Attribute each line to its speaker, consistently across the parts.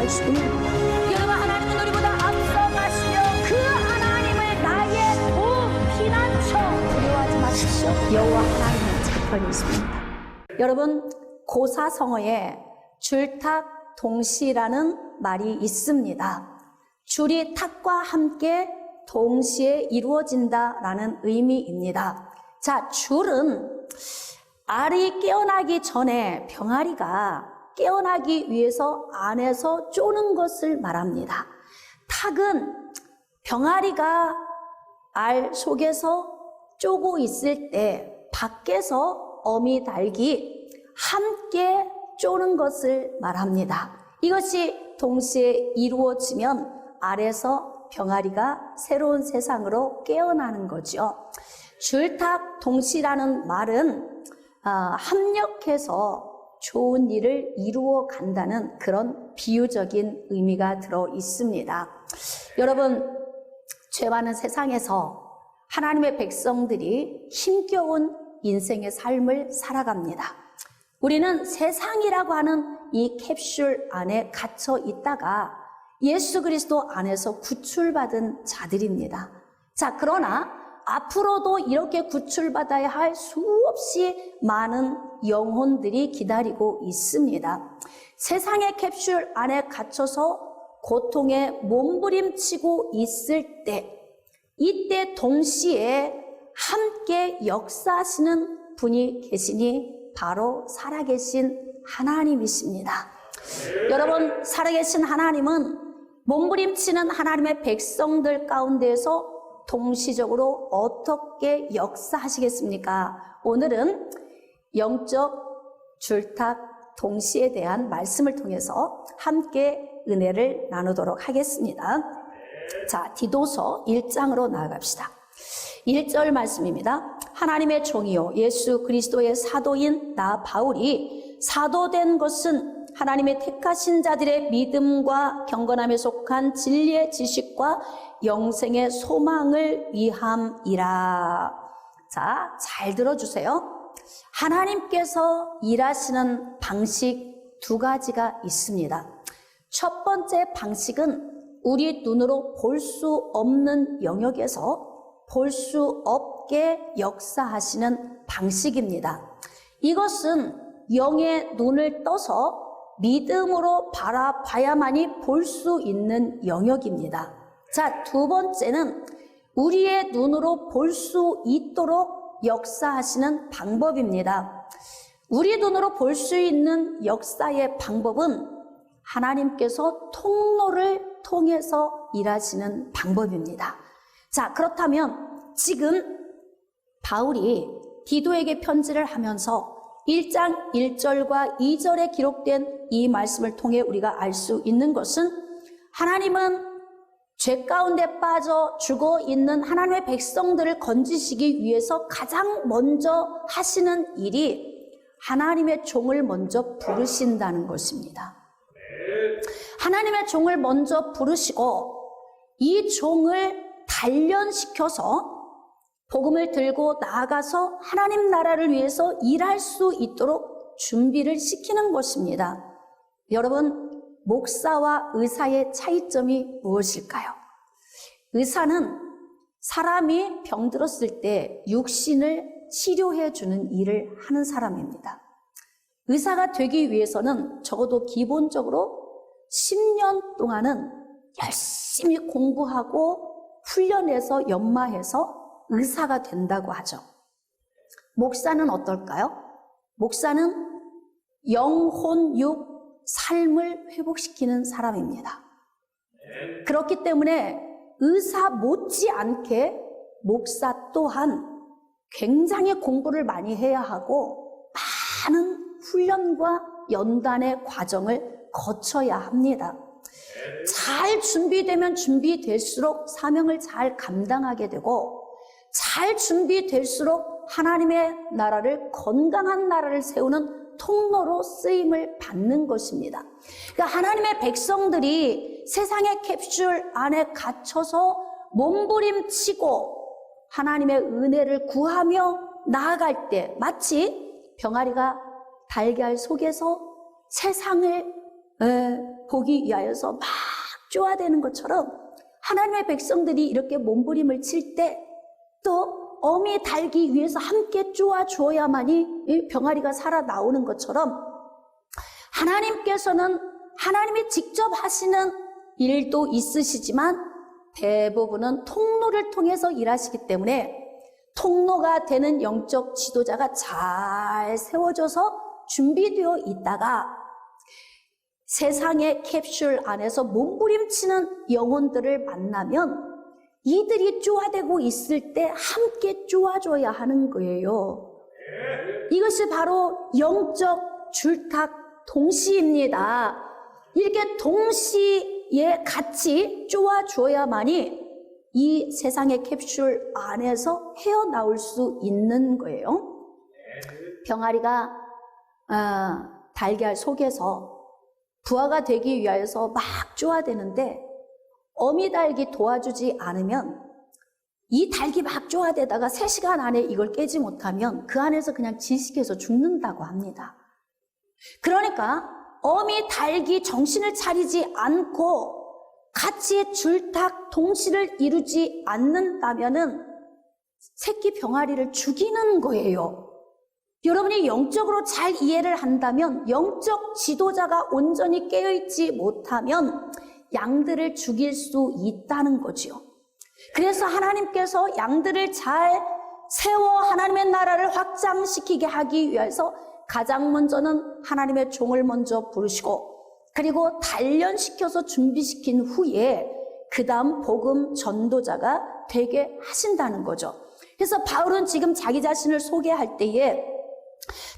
Speaker 1: 말씀입니다. 여러분, 하나님은 우리보다 앞서가시며 그 하나님을 나의 피난처 두려워하지 마십시오. 여호와 하나님의 지켜져 있습니다. 여러분, 고사성어에 줄탁동시라는 말이 있습니다. 줄이 탁과 함께 동시에 이루어진다라는 의미입니다. 자, 줄은 알이 깨어나기 전에 병아리가 깨어나기 위해서 안에서 쪼는 것을 말합니다. 탁은 병아리가 알 속에서 쪼고 있을 때 밖에서 어미 닭이 함께 쪼는 것을 말합니다. 이것이 동시에 이루어지면 알에서 병아리가 새로운 세상으로 깨어나는 거죠. 줄탁동시라는 말은 합력해서 좋은 일을 이루어 간다는 그런 비유적인 의미가 들어 있습니다. 여러분, 죄 많은 세상에서 하나님의 백성들이 힘겨운 인생의 삶을 살아갑니다. 우리는 세상이라고 하는 이 캡슐 안에 갇혀 있다가 예수 그리스도 안에서 구출받은 자들입니다. 자, 그러나 앞으로도 이렇게 구출받아야 할 수없이 많은 영혼들이 기다리고 있습니다. 세상의 캡슐 안에 갇혀서 고통에 몸부림치고 있을 때, 이때 동시에 함께 역사하시는 분이 계시니 바로 살아계신 하나님이십니다. 여러분, 살아계신 하나님은 몸부림치는 하나님의 백성들 가운데에서 동시적으로 어떻게 역사하시겠습니까? 오늘은 영적 줄탁 동시에 대한 말씀을 통해서 함께 은혜를 나누도록 하겠습니다. 자, 디도서 1장으로 나아갑시다. 1절 말씀입니다. 하나님의 종이요 예수 그리스도의 사도인 나 바울이 사도된 것은 하나님의 택하신 자들의 믿음과 경건함에 속한 진리의 지식과 영생의 소망을 위함이라. 자, 잘 들어주세요. 하나님께서 일하시는 방식 두 가지가 있습니다. 첫 번째 방식은 우리 눈으로 볼 수 없는 영역에서 볼 수 없게 역사하시는 방식입니다. 이것은 영의 눈을 떠서 믿음으로 바라봐야만이 볼 수 있는 영역입니다. 자, 두 번째는 우리의 눈으로 볼 수 있도록 역사하시는 방법입니다. 우리 눈으로 볼 수 있는 역사의 방법은 하나님께서 통로를 통해서 일하시는 방법입니다. 자, 그렇다면 지금 바울이 디도에게 편지를 하면서 1장 1절과 2절에 기록된 이 말씀을 통해 우리가 알 수 있는 것은 하나님은 죄 가운데 빠져 죽어 있는 하나님의 백성들을 건지시기 위해서 가장 먼저 하시는 일이 하나님의 종을 먼저 부르신다는 것입니다. 하나님의 종을 먼저 부르시고 이 종을 단련시켜서 복음을 들고 나아가서 하나님 나라를 위해서 일할 수 있도록 준비를 시키는 것입니다. 여러분, 목사와 의사의 차이점이 무엇일까요? 의사는 사람이 병들었을 때 육신을 치료해 주는 일을 하는 사람입니다. 의사가 되기 위해서는 적어도 기본적으로 10년 동안은 열심히 공부하고 훈련해서 연마해서 의사가 된다고 하죠. 목사는 어떨까요? 목사는 영혼, 육, 삶을 회복시키는 사람입니다. 그렇기 때문에 의사 못지않게 목사 또한 굉장히 공부를 많이 해야 하고 많은 훈련과 연단의 과정을 거쳐야 합니다. 잘 준비되면 준비될수록 사명을 잘 감당하게 되고 잘 준비될수록 하나님의 나라를, 건강한 나라를 세우는 통로로 쓰임을 받는 것입니다. 그러니까 하나님의 백성들이 세상의 캡슐 안에 갇혀서 몸부림치고 하나님의 은혜를 구하며 나아갈 때 마치 병아리가 달걀 속에서 세상을 보기 위하여서 막 쪼아대는 것처럼 하나님의 백성들이 이렇게 몸부림을 칠 때 또 어미 달기 위해서 함께 쪼아 주어야만이 이 병아리가 살아나오는 것처럼 하나님께서는 하나님이 직접 하시는 일도 있으시지만 대부분은 통로를 통해서 일하시기 때문에 통로가 되는 영적 지도자가 잘 세워져서 준비되어 있다가 세상의 캡슐 안에서 몸부림치는 영혼들을 만나면 이들이 쪼아대고 있을 때 함께 쪼아줘야 하는 거예요. 이것이 바로 영적 줄탁 동시입니다. 이렇게 동시에 같이 쪼아줘야만이 이 세상의 캡슐 안에서 헤어나올 수 있는 거예요. 병아리가 달걀 속에서 부화가 되기 위하여서 막 쪼아대는데 어미닭이 도와주지 않으면 이 닭이 막 쪼아대다가 3시간 안에 이걸 깨지 못하면 그 안에서 그냥 질식해서 죽는다고 합니다. 그러니까 어미 닭이 정신을 차리지 않고 같이 줄탁 동시를 이루지 않는다면은 새끼 병아리를 죽이는 거예요. 여러분이 영적으로 잘 이해를 한다면 영적 지도자가 온전히 깨어있지 못하면 양들을 죽일 수 있다는 거지요. 그래서 하나님께서 양들을 잘 세워 하나님의 나라를 확장시키게 하기 위해서 가장 먼저는 하나님의 종을 먼저 부르시고 그리고 단련시켜서 준비시킨 후에 그 다음 복음 전도자가 되게 하신다는 거죠. 그래서 바울은 지금 자기 자신을 소개할 때에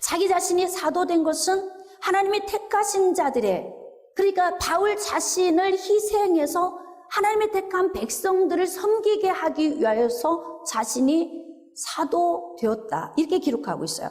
Speaker 1: 자기 자신이 사도된 것은 하나님이 택하신 자들의, 그러니까 바울 자신을 희생해서 하나님의 택한 백성들을 섬기게 하기 위하여서 자신이 사도되었다, 이렇게 기록하고 있어요.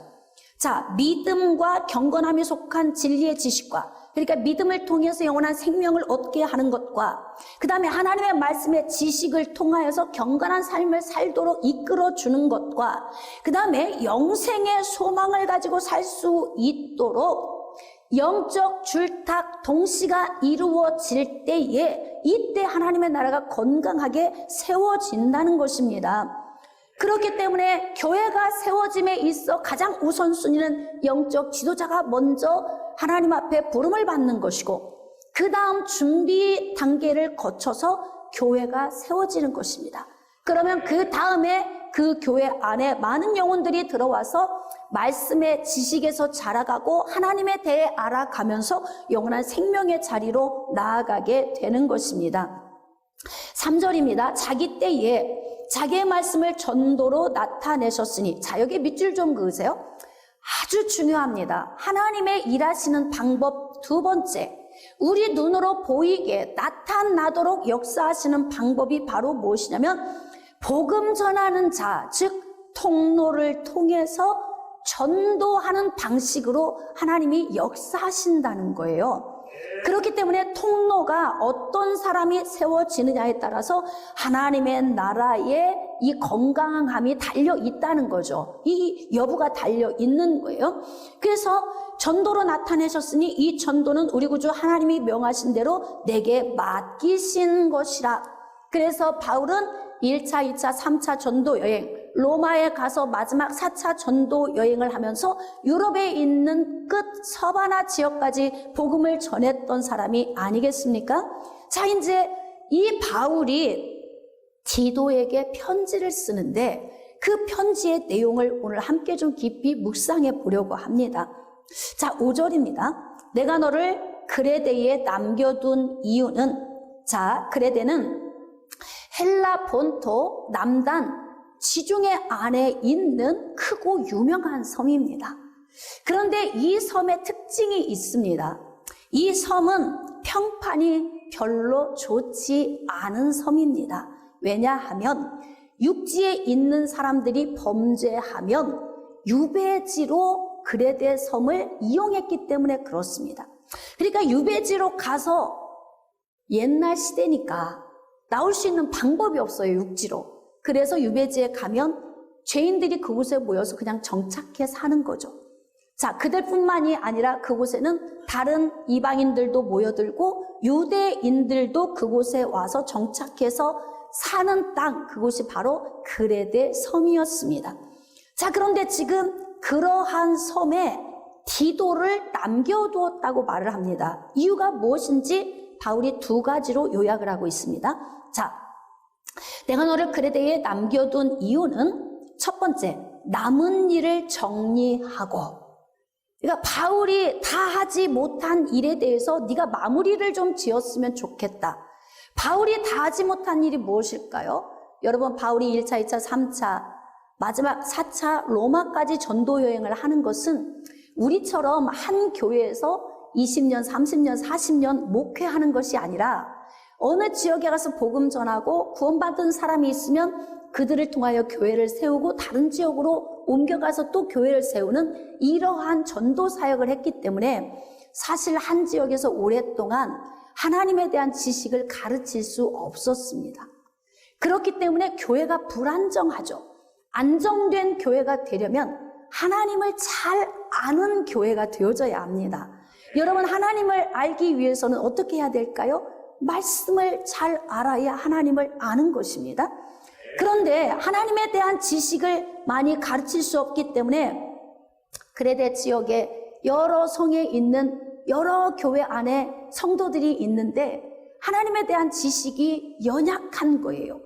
Speaker 1: 자, 믿음과 경건함이 속한 진리의 지식과, 그러니까 믿음을 통해서 영원한 생명을 얻게 하는 것과 그 다음에 하나님의 말씀의 지식을 통하여서 경건한 삶을 살도록 이끌어주는 것과 그 다음에 영생의 소망을 가지고 살 수 있도록 영적 줄탁 동시가 이루어질 때에 이때 하나님의 나라가 건강하게 세워진다는 것입니다. 그렇기 때문에 교회가 세워짐에 있어 가장 우선순위는 영적 지도자가 먼저 하나님 앞에 부름을 받는 것이고 그 다음 준비 단계를 거쳐서 교회가 세워지는 것입니다. 그러면 그 다음에 그 교회 안에 많은 영혼들이 들어와서 말씀의 지식에서 자라가고 하나님에 대해 알아가면서 영원한 생명의 자리로 나아가게 되는 것입니다. 3절입니다. 자기 때에 자기의 말씀을 전도로 나타내셨으니. 자, 여기 밑줄 좀 그으세요. 아주 중요합니다. 하나님의 일하시는 방법 두 번째, 우리 눈으로 보이게 나타나도록 역사하시는 방법이 바로 무엇이냐면 복음 전하는 자, 즉 통로를 통해서 전도하는 방식으로 하나님이 역사하신다는 거예요. 그렇기 때문에 통로가 어떤 사람이 세워지느냐에 따라서 하나님의 나라에 이 건강함이 달려 있다는 거죠. 이 여부가 달려 있는 거예요. 그래서 전도로 나타내셨으니 이 전도는 우리 구주 하나님이 명하신 대로 내게 맡기신 것이라. 그래서 바울은 1차, 2차, 3차 전도 여행, 로마에 가서 마지막 4차 전도 여행을 하면서 유럽에 있는 끝 서바나 지역까지 복음을 전했던 사람이 아니겠습니까? 자, 이제 이 바울이 디도에게 편지를 쓰는데 그 편지의 내용을 오늘 함께 좀 깊이 묵상해 보려고 합니다. 자, 5절입니다. 내가 너를 그레데에 남겨둔 이유는, 자, 그레데는 헬라 본토 남단 지중해 안에 있는 크고 유명한 섬입니다. 그런데 이 섬의 특징이 있습니다. 이 섬은 평판이 별로 좋지 않은 섬입니다. 왜냐하면 육지에 있는 사람들이 범죄하면 유배지로 그레데 섬을 이용했기 때문에 그렇습니다. 그러니까 유배지로 가서 옛날 시대니까 나올 수 있는 방법이 없어요, 육지로. 그래서 유배지에 가면 죄인들이 그곳에 모여서 그냥 정착해 사는 거죠. 자, 그들뿐만이 아니라 그곳에는 다른 이방인들도 모여들고 유대인들도 그곳에 와서 정착해서 사는 땅, 그곳이 바로 그레데 섬이었습니다. 자, 그런데 지금 그러한 섬에 디도를 남겨두었다고 말을 합니다. 이유가 무엇인지 바울이 두 가지로 요약을 하고 있습니다. 자, 내가 너를 그레데에 남겨둔 이유는 첫 번째, 남은 일을 정리하고, 그러니까 바울이 다 하지 못한 일에 대해서 네가 마무리를 좀 지었으면 좋겠다. 바울이 다 하지 못한 일이 무엇일까요? 여러분, 바울이 1차, 2차, 3차, 마지막 4차 로마까지 전도 여행을 하는 것은 우리처럼 한 교회에서 20년, 30년, 40년 목회하는 것이 아니라 어느 지역에 가서 복음 전하고 구원받은 사람이 있으면 그들을 통하여 교회를 세우고 다른 지역으로 옮겨가서 또 교회를 세우는 이러한 전도 사역을 했기 때문에 사실 한 지역에서 오랫동안 하나님에 대한 지식을 가르칠 수 없었습니다. 그렇기 때문에 교회가 불안정하죠. 안정된 교회가 되려면 하나님을 잘 아는 교회가 되어져야 합니다. 여러분, 하나님을 알기 위해서는 어떻게 해야 될까요? 말씀을 잘 알아야 하나님을 아는 것입니다. 그런데 하나님에 대한 지식을 많이 가르칠 수 없기 때문에 그레데 지역에 여러 성에 있는 여러 교회 안에 성도들이 있는데 하나님에 대한 지식이 연약한 거예요.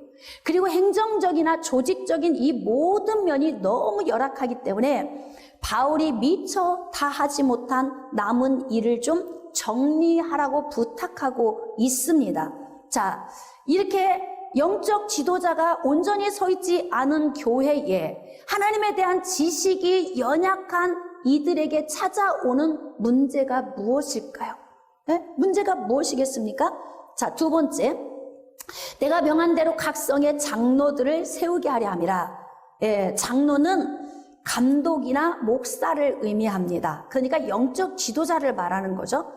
Speaker 1: 그리고 행정적이나 조직적인 이 모든 면이 너무 열악하기 때문에 바울이 미처 다 하지 못한 남은 일을 좀 정리하라고 부탁하고 있습니다. 자, 이렇게 영적 지도자가 온전히 서 있지 않은 교회에 하나님에 대한 지식이 연약한 이들에게 찾아오는 문제가 무엇일까요? 네? 문제가 무엇이겠습니까? 자, 두 번째, 내가 명한 대로 각 성의 장로들을 세우게 하려 함이라. 장로는 감독이나 목사를 의미합니다. 그러니까 영적 지도자를 말하는 거죠.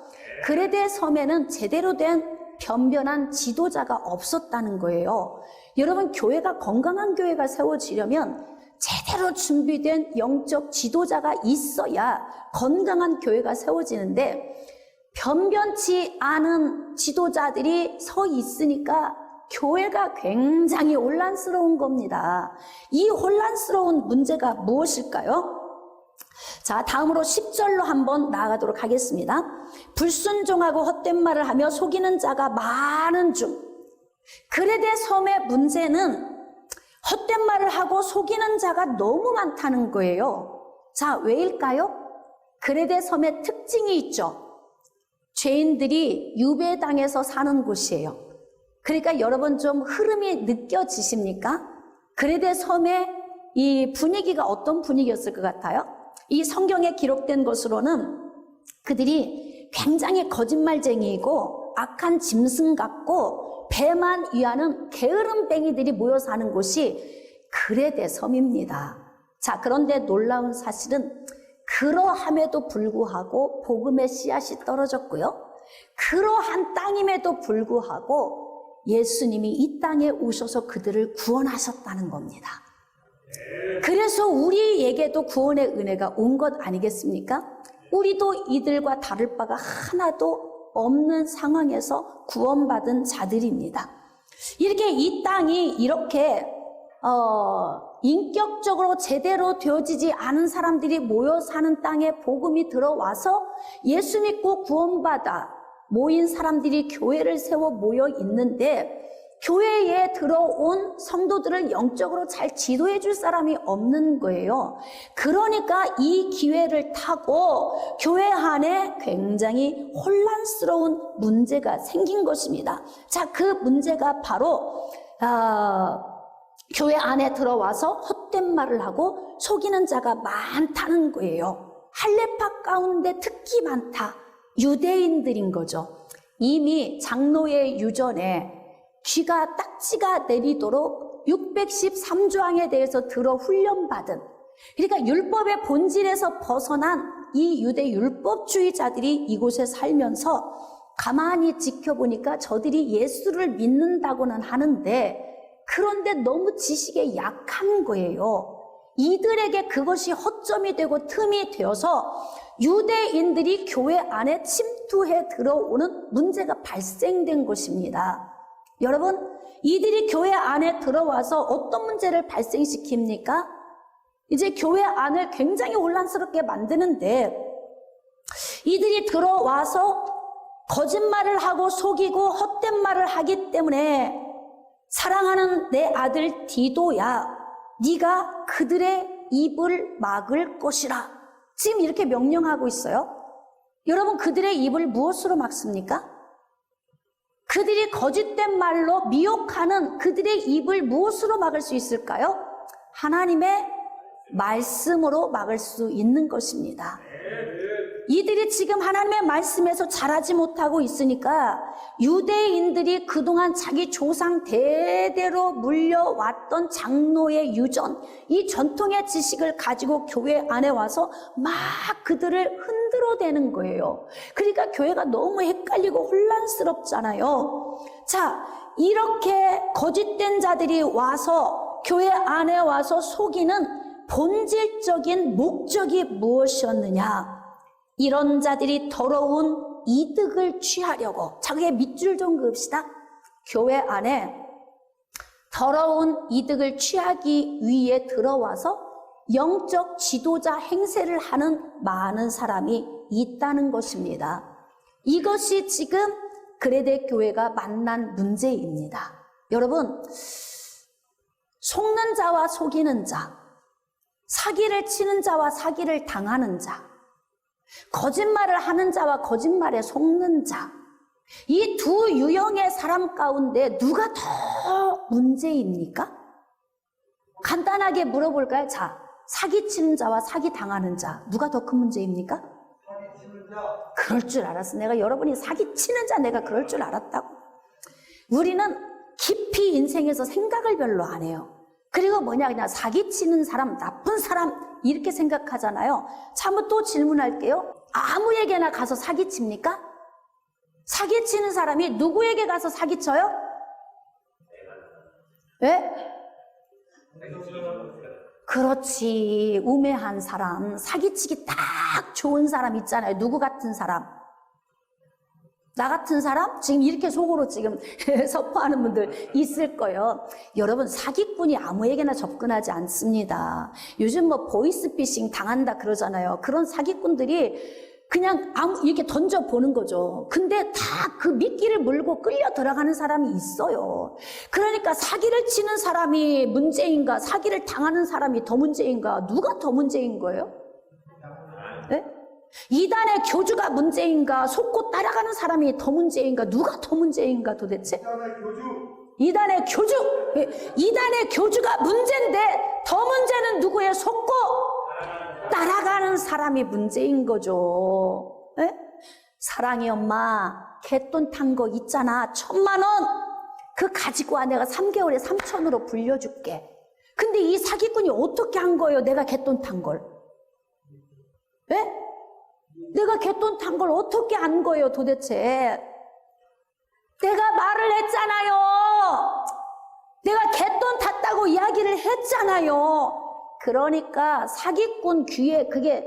Speaker 1: 그레데 섬에는 제대로 된 변변한 지도자가 없었다는 거예요. 여러분, 교회가 건강한 교회가 세워지려면 제대로 준비된 영적 지도자가 있어야 건강한 교회가 세워지는데 변변치 않은 지도자들이 서 있으니까 교회가 굉장히 혼란스러운 겁니다. 이 혼란스러운 문제가 무엇일까요? 자, 다음으로 10절로 한번 나아가도록 하겠습니다. 불순종하고 헛된 말을 하며 속이는 자가 많은 중. 그레데 섬의 문제는 헛된 말을 하고 속이는 자가 너무 많다는 거예요. 자, 왜일까요? 그레데 섬의 특징이 있죠. 죄인들이 유배당해서 사는 곳이에요. 그러니까 여러분 좀 흐름이 느껴지십니까? 그레데 섬의 이 분위기가 어떤 분위기였을 것 같아요? 이 성경에 기록된 것으로는 그들이 굉장히 거짓말쟁이이고 악한 짐승 같고 배만 위하는 게으름뱅이들이 모여 사는 곳이 그레데 섬입니다. 자, 그런데 놀라운 사실은 그러함에도 불구하고 복음의 씨앗이 떨어졌고요. 그러한 땅임에도 불구하고 예수님이 이 땅에 오셔서 그들을 구원하셨다는 겁니다. 그래서 우리에게도 구원의 은혜가 온 것 아니겠습니까? 우리도 이들과 다를 바가 하나도 없는 상황에서 구원받은 자들입니다. 이렇게 이 땅이 이렇게 인격적으로 제대로 되어지지 않은 사람들이 모여 사는 땅에 복음이 들어와서 예수 믿고 구원받아 모인 사람들이 교회를 세워 모여 있는데 교회에 들어온 성도들을 영적으로 잘 지도해 줄 사람이 없는 거예요. 그러니까 이 기회를 타고 교회 안에 굉장히 혼란스러운 문제가 생긴 것입니다. 자, 그 문제가 바로 교회 안에 들어와서 헛된 말을 하고 속이는 자가 많다는 거예요. 할례파 가운데 특히 많다. 유대인들인 거죠. 이미 장로의 유전에 귀가 딱지가 내리도록 613조항에 대해서 들어 훈련받은, 그러니까 율법의 본질에서 벗어난 이 유대 율법주의자들이 이곳에 살면서 가만히 지켜보니까 저들이 예수를 믿는다고는 하는데 그런데 너무 지식에 약한 거예요. 이들에게 그것이 허점이 되고 틈이 되어서 유대인들이 교회 안에 침투해 들어오는 문제가 발생된 것입니다. 여러분, 이들이 교회 안에 들어와서 어떤 문제를 발생시킵니까? 이제 교회 안을 굉장히 혼란스럽게 만드는데, 이들이 들어와서 거짓말을 하고 속이고 헛된 말을 하기 때문에 사랑하는 내 아들 디도야, 네가 그들의 입을 막을 것이라. 지금 이렇게 명령하고 있어요. 여러분, 그들의 입을 무엇으로 막습니까? 그들이 거짓된 말로 미혹하는 그들의 입을 무엇으로 막을 수 있을까요? 하나님의 말씀으로 막을 수 있는 것입니다. 이들이 지금 하나님의 말씀에서 자라지 못하고 있으니까 유대인들이 그동안 자기 조상 대대로 물려왔던 장로의 유전, 이 전통의 지식을 가지고 교회 안에 와서 막 그들을 흔들어대는 거예요. 그러니까 교회가 너무 헷갈리고 혼란스럽잖아요. 자, 이렇게 거짓된 자들이 와서 교회 안에 와서 속이는 본질적인 목적이 무엇이었느냐? 이런 자들이 더러운 이득을 취하려고, 자기의 밑줄 좀 그읍시다. 교회 안에 더러운 이득을 취하기 위해 들어와서 영적 지도자 행세를 하는 많은 사람이 있다는 것입니다. 이것이 지금 그레데 교회가 만난 문제입니다. 여러분, 속는 자와 속이는 자, 사기를 치는 자와 사기를 당하는 자, 거짓말을 하는 자와 거짓말에 속는 자, 이 두 유형의 사람 가운데 누가 더 문제입니까? 간단하게 물어볼까요? 자, 사기치는 자와 사기당하는 자, 누가 더 큰 문제입니까?
Speaker 2: 사기치는 자.
Speaker 1: 그럴 줄 알았어. 내가 여러분이 사기치는 자, 내가 그럴 줄 알았다고. 우리는 깊이 인생에서 생각을 별로 안 해요. 그리고 뭐냐, 그냥 사기치는 사람, 나쁜 사람 이렇게 생각하잖아요. 자, 한번 또 질문할게요. 아무에게나 가서 사기칩니까? 사기치는 사람이 누구에게 가서 사기쳐요? 왜? 그렇지, 우매한 사람, 사기치기 딱 좋은 사람 있잖아요. 누구 같은 사람? 나 같은 사람? 지금 이렇게 속으로 지금 섭하는 분들 있을 거예요. 여러분, 사기꾼이 아무에게나 접근하지 않습니다. 요즘 뭐 보이스피싱 당한다 그러잖아요. 그런 사기꾼들이 그냥 이렇게 던져보는 거죠. 근데 다 그 미끼를 물고 끌려 들어가는 사람이 있어요. 그러니까 사기를 치는 사람이 문제인가, 사기를 당하는 사람이 더 문제인가, 누가 더 문제인 거예요? 네? 이단의 교주가 문제인가, 속고 따라가는 사람이 더 문제인가, 누가 더 문제인가 도대체? 이단의 교주! 이단의 교주가 문제인데 더 문제는 누구예요? 속고 따라가는 사람이 문제인 거죠. 네? 사랑이 엄마, 갯돈 탄 거 있잖아. 1,000만 원! 그거 가지고 와. 내가 3개월에 3,000으로 불려줄게. 근데 이 사기꾼이 어떻게 한 거예요? 내가 갯돈 탄 걸. 네? 내가 갯돈 탄 걸 어떻게 안 거예요, 도대체? 내가 말을 했잖아요. 내가 갯돈 탔다고 이야기를 했잖아요. 그러니까 사기꾼 귀에 그게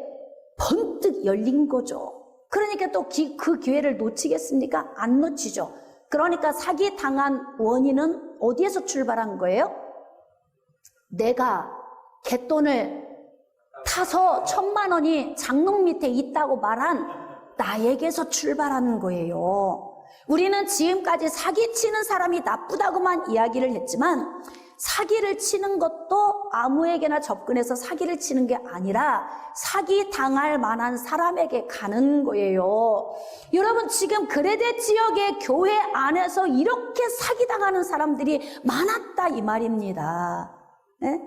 Speaker 1: 번뜩 열린 거죠. 그러니까 또 그 기회를 놓치겠습니까? 안 놓치죠. 그러니까 사기 당한 원인은 어디에서 출발한 거예요? 내가 갯돈을 타서 1,000만 원이 장롱 밑에 있다고 말한 나에게서 출발하는 거예요. 우리는 지금까지 사기치는 사람이 나쁘다고만 이야기를 했지만 사기를 치는 것도 아무에게나 접근해서 사기를 치는 게 아니라 사기 당할 만한 사람에게 가는 거예요. 여러분, 지금 그레데 지역의 교회 안에서 이렇게 사기당하는 사람들이 많았다 이 말입니다. 네?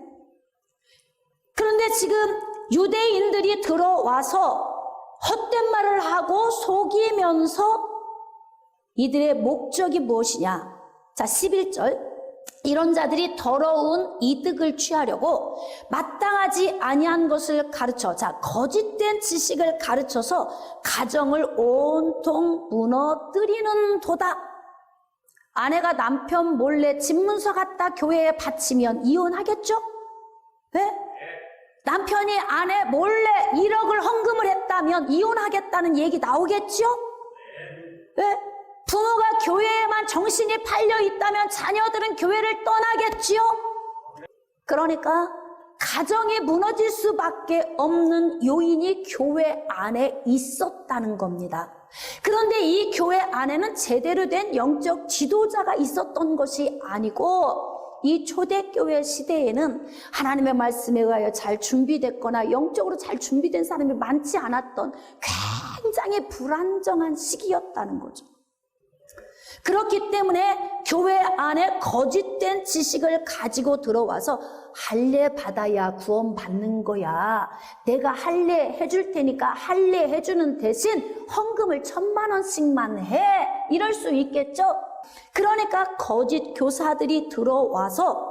Speaker 1: 그런데 지금 유대인들이 들어와서 헛된 말을 하고 속이면서 이들의 목적이 무엇이냐? 자, 11절. 이런 자들이 더러운 이득을 취하려고 마땅하지 아니한 것을 가르쳐, 자, 거짓된 지식을 가르쳐서 가정을 온통 무너뜨리는 도다. 아내가 남편 몰래 집문서 갖다 교회에 바치면 이혼하겠죠? 네? 남편이 아내 몰래 1억을 헌금을 했다면 이혼하겠다는 얘기 나오겠죠? 왜? 부모가 교회에만 정신이 팔려 있다면 자녀들은 교회를 떠나겠지요? 그러니까 가정이 무너질 수밖에 없는 요인이 교회 안에 있었다는 겁니다. 그런데 이 교회 안에는 제대로 된 영적 지도자가 있었던 것이 아니고 이 초대교회 시대에는 하나님의 말씀에 의하여 잘 준비됐거나 영적으로 잘 준비된 사람이 많지 않았던 굉장히 불안정한 시기였다는 거죠. 그렇기 때문에 교회 안에 거짓된 지식을 가지고 들어와서 할례 받아야 구원 받는 거야. 내가 할례 해줄 테니까 할례 해주는 대신 헌금을 1,000만 원씩만 해. 이럴 수 있겠죠? 그러니까 거짓 교사들이 들어와서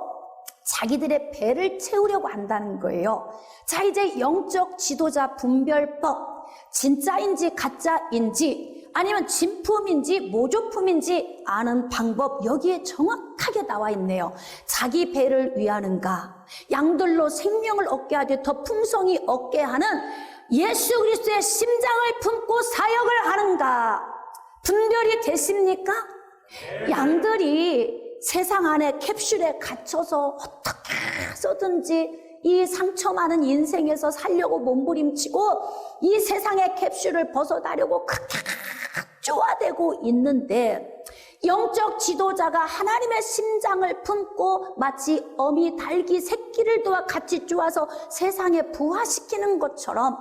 Speaker 1: 자기들의 배를 채우려고 한다는 거예요. 자, 이제 영적 지도자 분별법, 진짜인지 가짜인지 아니면 진품인지 모조품인지 아는 방법, 여기에 정확하게 나와 있네요. 자기 배를 위하는가, 양들로 생명을 얻게 하되 더 풍성히 얻게 하는 예수 그리스도의 심장을 품고 사역을 하는가, 분별이 되십니까? 양들이 세상 안에 캡슐에 갇혀서 어떻게 해서든지 이 상처 많은 인생에서 살려고 몸부림치고 이 세상의 캡슐을 벗어나려고 그렇게 쪼아대고 있는데, 영적 지도자가 하나님의 심장을 품고 마치 어미 닭이 새끼를 도와 같이 쪼아서 세상에 부화시키는 것처럼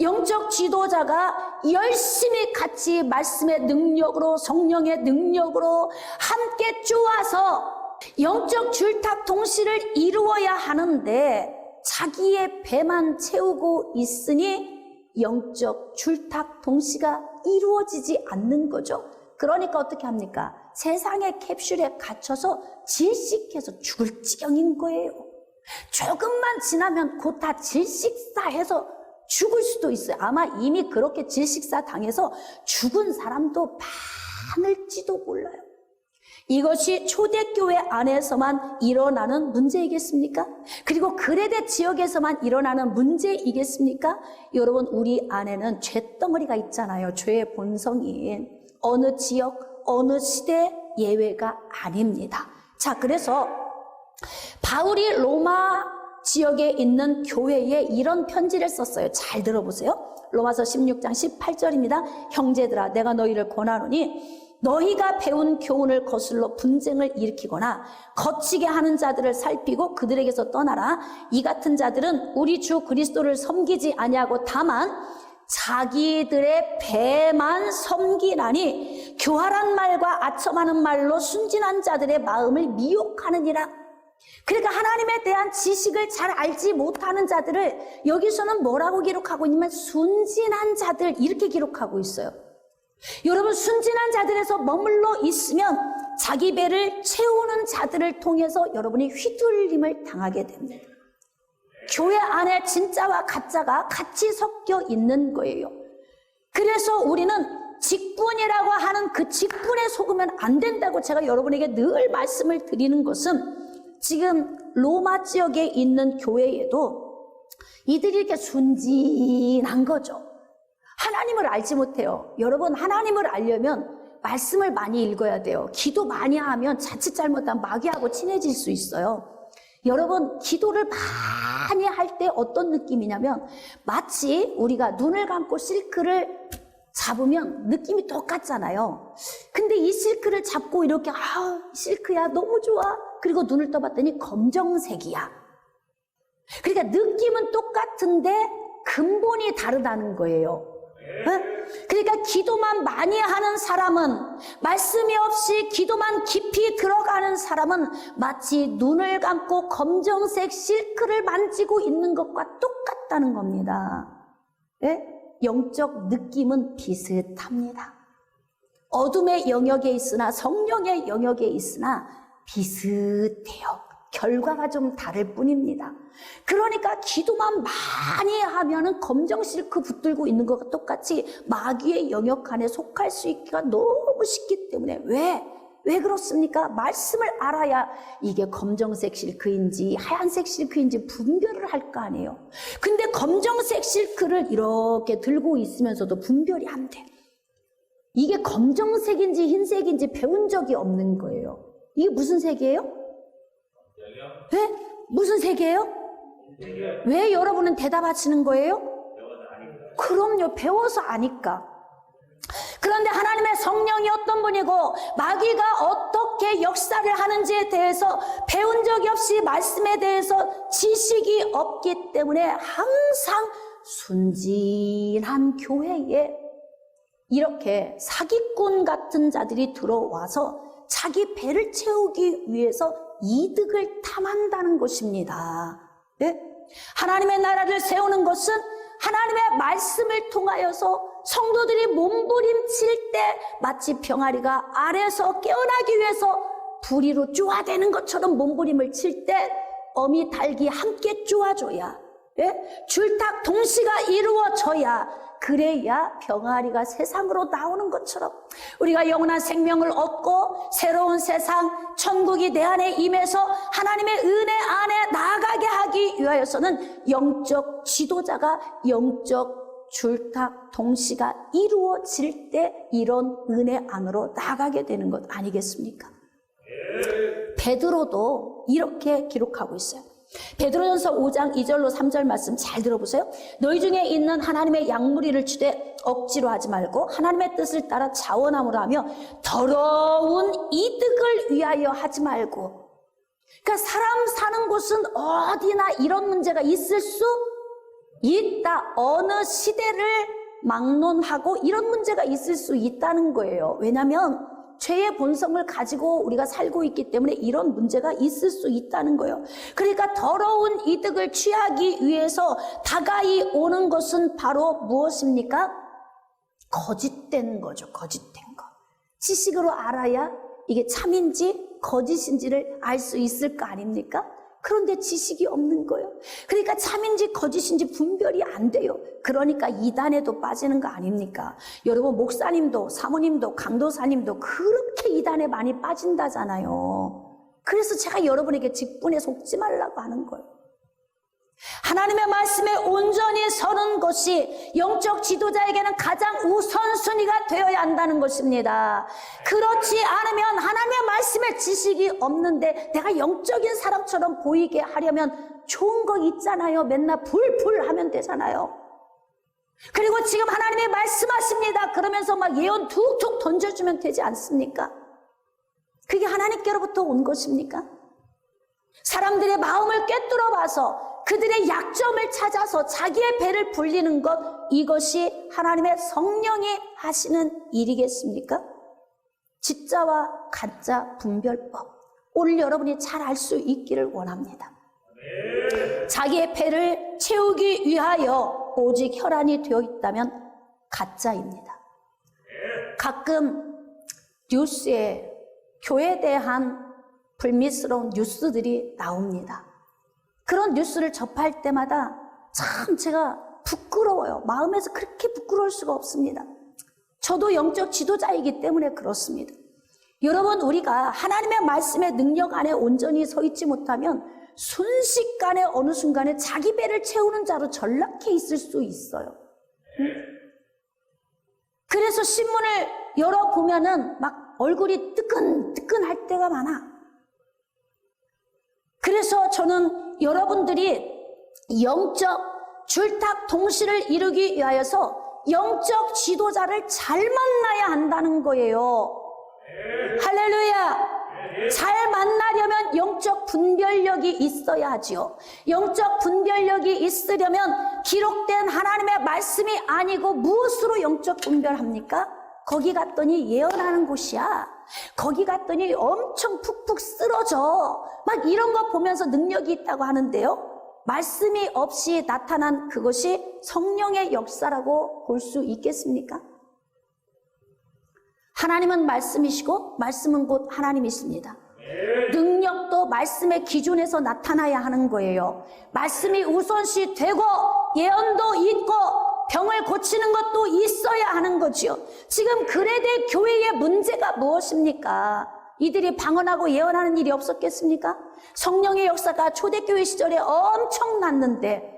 Speaker 1: 영적 지도자가 열심히 같이 말씀의 능력으로, 성령의 능력으로 함께 쪼아서 영적 줄탁 동시를 이루어야 하는데 자기의 배만 채우고 있으니 영적 줄탁 동시가 이루어지지 않는 거죠. 그러니까 어떻게 합니까? 세상의 캡슐에 갇혀서 질식해서 죽을 지경인 거예요. 조금만 지나면 곧 다 질식사해서 죽을 수도 있어요. 아마 이미 그렇게 질식사 당해서 죽은 사람도 많을지도 몰라요. 이것이 초대교회 안에서만 일어나는 문제이겠습니까? 그리고 그레데 지역에서만 일어나는 문제이겠습니까? 여러분, 우리 안에는 죄덩어리가 있잖아요. 죄의 본성이. 어느 지역, 어느 시대 예외가 아닙니다. 자, 그래서 바울이 로마 지역에 있는 교회에 이런 편지를 썼어요. 잘 들어보세요. 로마서 16장 18절입니다. 형제들아, 내가 너희를 권하노니 너희가 배운 교훈을 거슬러 분쟁을 일으키거나 거치게 하는 자들을 살피고 그들에게서 떠나라. 이 같은 자들은 우리 주 그리스도를 섬기지 아니하고 다만 자기들의 배만 섬기나니 교활한 말과 아첨하는 말로 순진한 자들의 마음을 미혹하느니라. 그러니까 하나님에 대한 지식을 잘 알지 못하는 자들을 여기서는 뭐라고 기록하고 있냐면 순진한 자들, 이렇게 기록하고 있어요. 여러분, 순진한 자들에서 머물러 있으면 자기 배를 채우는 자들을 통해서 여러분이 휘둘림을 당하게 됩니다. 교회 안에 진짜와 가짜가 같이 섞여 있는 거예요. 그래서 우리는 직분이라고 하는 그 직분에 속으면 안 된다고 제가 여러분에게 늘 말씀을 드리는 것은, 지금 로마 지역에 있는 교회에도 이들이 이렇게 순진한 거죠. 하나님을 알지 못해요. 여러분, 하나님을 알려면 말씀을 많이 읽어야 돼요. 기도 많이 하면 자칫 잘못하면 마귀하고 친해질 수 있어요. 여러분, 기도를 많이 할 때 어떤 느낌이냐면 마치 우리가 눈을 감고 실크를 잡으면 느낌이 똑같잖아요. 근데 이 실크를 잡고 이렇게 실크야 너무 좋아. 그리고 눈을 떠봤더니 검정색이야. 그러니까 느낌은 똑같은데 근본이 다르다는 거예요. 그러니까 기도만 많이 하는 사람은, 말씀이 없이 기도만 깊이 들어가는 사람은 마치 눈을 감고 검정색 실크를 만지고 있는 것과 똑같다는 겁니다. 네? 영적 느낌은 비슷합니다. 어둠의 영역에 있으나 성령의 영역에 있으나 비슷해요. 결과가 좀 다를 뿐입니다. 그러니까 기도만 많이 하면은 검정 실크 붙들고 있는 것과 똑같이 마귀의 영역 안에 속할 수 있기가 너무 쉽기 때문에, 왜? 왜 그렇습니까? 말씀을 알아야 이게 검정색 실크인지 하얀색 실크인지 분별을 할 거 아니에요. 근데 검정색 실크를 이렇게 들고 있으면서도 분별이 안 돼. 이게 검정색인지 흰색인지 배운 적이 없는 거예요. 이게 무슨 색이에요? 네? 무슨 색이에요? 왜 여러분은 대답하시는 거예요? 그럼요. 배워서 아니까. 그런데 하나님의 성령이 어떤 분이고 마귀가 어떻게 역사를 하는지에 대해서 배운 적이 없이 말씀에 대해서 지식이 없기 때문에 항상 순진한 교회에 이렇게 사기꾼 같은 자들이 들어와서 자기 배를 채우기 위해서 이득을 탐한다는 것입니다. 네? 하나님의 나라를 세우는 것은 하나님의 말씀을 통하여서 성도들이 몸부림칠 때 마치 병아리가 알에서 깨어나기 위해서 부리로 쪼아대는 것처럼 몸부림을 칠 때 어미 닭이 함께 쪼아줘야, 예? 줄탁 동시가 이루어져야, 그래야 병아리가 세상으로 나오는 것처럼 우리가 영원한 생명을 얻고 새로운 세상 천국이 내 안에 임해서 하나님의 은혜 안에 나아가게 하기 위하여서는 영적 지도자가 영적 줄탁 동시가 이루어질 때 이런 은혜 안으로 나가게 되는 것 아니겠습니까? 베드로도 이렇게 기록하고 있어요. 베드로전서 5장 2절로 3절 말씀 잘 들어보세요. 너희 중에 있는 하나님의 양무리를 주되 억지로 하지 말고 하나님의 뜻을 따라 자원함으로 하며 더러운 이득을 위하여 하지 말고. 그러니까 사람 사는 곳은 어디나 이런 문제가 있을 수 있다. 어느 시대를 막론하고 이런 문제가 있을 수 있다는 거예요. 왜냐하면 죄의 본성을 가지고 우리가 살고 있기 때문에 이런 문제가 있을 수 있다는 거예요. 그러니까 더러운 이득을 취하기 위해서 다가이 오는 것은 바로 무엇입니까? 거짓된 거죠. 거짓된 거. 지식으로 알아야 이게 참인지 거짓인지를 알 수 있을 거 아닙니까? 그런데 지식이 없는 거예요. 그러니까 참인지 거짓인지 분별이 안 돼요. 그러니까 이단에도 빠지는 거 아닙니까? 여러분 목사님도 사모님도 강도사님도 그렇게 이단에 많이 빠진다잖아요. 그래서 제가 여러분에게 직분에 속지 말라고 하는 거예요. 하나님의 말씀에 온전히 서는 것이 영적 지도자에게는 가장 우선순위가 되어야 한다는 것입니다. 그렇지 않으면 하나님의 말씀에 지식이 없는데 내가 영적인 사람처럼 보이게 하려면 좋은 거 있잖아요. 맨날 불불 하면 되잖아요. 그리고 지금 하나님이 말씀하십니다. 그러면서 막 예언 툭툭 던져주면 되지 않습니까? 그게 하나님께로부터 온 것입니까? 사람들의 마음을 꿰뚫어 봐서 그들의 약점을 찾아서 자기의 배를 불리는 것, 이것이 하나님의 성령이 하시는 일이겠습니까? 진짜와 가짜 분별법, 오늘 여러분이 잘 알 수 있기를 원합니다. 자기의 배를 채우기 위하여 오직 혈안이 되어 있다면 가짜입니다. 가끔 뉴스에 교회에 대한 불미스러운 뉴스들이 나옵니다. 그런 뉴스를 접할 때마다 참 제가 부끄러워요. 마음에서 그렇게 부끄러울 수가 없습니다. 저도 영적 지도자이기 때문에 그렇습니다. 여러분, 우리가 하나님의 말씀의 능력 안에 온전히 서 있지 못하면 순식간에 어느 순간에 자기 배를 채우는 자로 전락해 있을 수 있어요. 그래서 신문을 열어보면은 막 얼굴이 뜨끈뜨끈할 때가 많아. 그래서 저는 여러분들이 영적 줄탁 동시를 이루기 위하여서 영적 지도자를 잘 만나야 한다는 거예요. 할렐루야. 잘 만나려면 영적 분별력이 있어야 하지요. 영적 분별력이 있으려면 기록된 하나님의 말씀이 아니고 무엇으로 영적 분별합니까? 거기 갔더니 예언하는 곳이야. 거기 갔더니 엄청 푹푹 쓰러져. 막 이런 거 보면서 능력이 있다고 하는데요. 말씀이 없이 나타난 그것이 성령의 역사라고 볼 수 있겠습니까? 하나님은 말씀이시고 말씀은 곧 하나님이십니다. 능력도 말씀의 기준에서 나타나야 하는 거예요. 말씀이 우선시 되고 예언도 있고 병을 고치는 것도 있어야 하는 거지요. 지금 그레데 교회의 문제가 무엇입니까? 이들이 방언하고 예언하는 일이 없었겠습니까? 성령의 역사가 초대교회 시절에 엄청났는데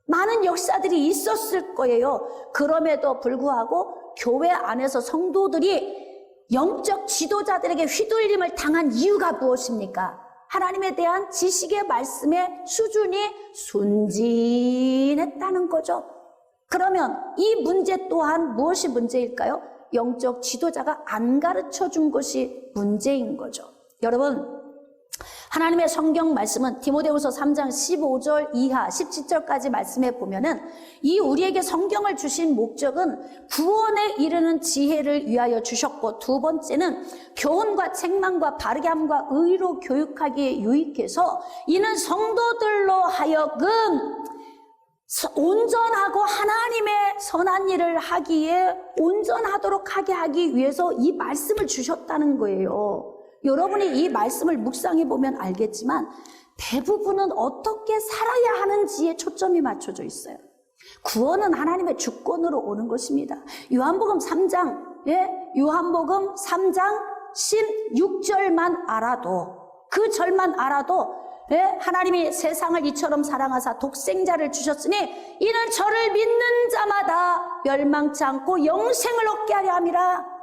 Speaker 1: 많은 역사들이 있었을 거예요. 그럼에도 불구하고 교회 안에서 성도들이 영적 지도자들에게 휘둘림을 당한 이유가 무엇입니까? 하나님에 대한 지식의 말씀의 수준이 순진했다는 거죠. 그러면 이 문제 또한 무엇이 문제일까요? 영적 지도자가 안 가르쳐 준 것이 문제인 거죠. 여러분, 하나님의 성경 말씀은 디모데후서 3장 15절 이하 17절까지 말씀해 보면은 이 우리에게 성경을 주신 목적은 구원에 이르는 지혜를 위하여 주셨고, 두 번째는 교훈과 책망과 바르게 함과 의로 교육하기에 유익해서 이는 성도들로 하여금 온전하고 하나님의 선한 일을 하기에 온전하도록 하게 하기 위해서 이 말씀을 주셨다는 거예요. 여러분이 이 말씀을 묵상해 보면 알겠지만 대부분은 어떻게 살아야 하는지에 초점이 맞춰져 있어요. 구원은 하나님의 주권으로 오는 것입니다. 요한복음 3장, 요한복음 3장 16절만 알아도, 그 절만 알아도 하나님이 세상을 이처럼 사랑하사 독생자를 주셨으니 이는 저를 믿는 자마다 멸망치 않고 영생을 얻게 하려 함이라.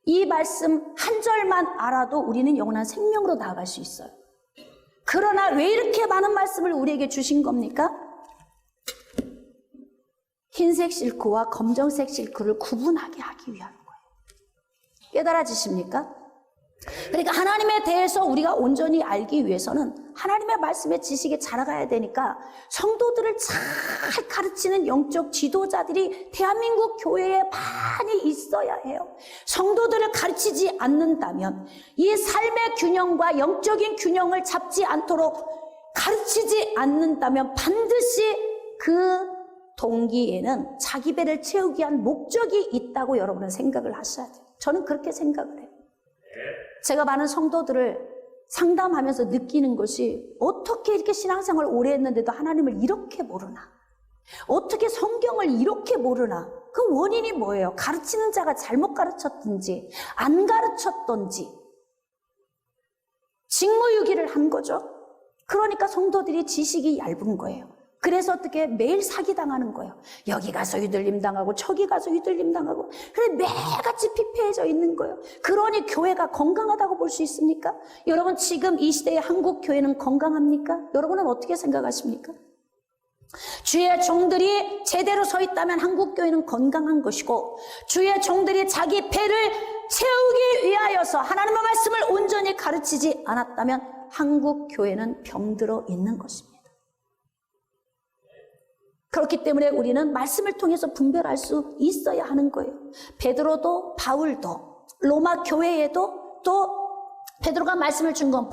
Speaker 1: 이 말씀 한 절만 알아도 우리는 영원한 생명으로 나아갈 수 있어요. 그러나 왜 이렇게 많은 말씀을 우리에게 주신 겁니까? 흰색 실크와 검정색 실크를 구분하게 하기 위한 거예요. 깨달아지십니까? 그러니까 하나님에 대해서 우리가 온전히 알기 위해서는 하나님의 말씀의 지식에 자라가야 되니까 성도들을 잘 가르치는 영적 지도자들이 대한민국 교회에 많이 있어야 해요. 성도들을 가르치지 않는다면, 이 삶의 균형과 영적인 균형을 잡지 않도록 가르치지 않는다면 반드시 그 동기에는 자기 배를 채우기 위한 목적이 있다고 여러분은 생각을 하셔야 돼요. 저는 그렇게 생각을 해요. 제가 많은 성도들을 상담하면서 느끼는 것이, 어떻게 이렇게 신앙생활을 오래 했는데도 하나님을 이렇게 모르나? 어떻게 성경을 이렇게 모르나? 그 원인이 뭐예요? 가르치는 자가 잘못 가르쳤든지 안 가르쳤던지 직무유기를 한 거죠. 그러니까 성도들이 지식이 얇은 거예요. 그래서 어떻게 매일 사기당하는 거예요. 여기 가서 휘둘림 당하고 저기 가서 휘둘림 당하고, 그래 매일같이 피폐해져 있는 거예요. 그러니 교회가 건강하다고 볼 수 있습니까? 여러분, 지금 이 시대의 한국 교회는 건강합니까? 여러분은 어떻게 생각하십니까? 주의 종들이 제대로 서 있다면 한국 교회는 건강한 것이고, 주의 종들이 자기 배를 채우기 위하여서 하나님의 말씀을 온전히 가르치지 않았다면 한국 교회는 병들어 있는 것입니다. 그렇기 때문에 우리는 말씀을 통해서 분별할 수 있어야 하는 거예요. 베드로도 바울도 로마 교회에도 또 베드로가 말씀을 준 건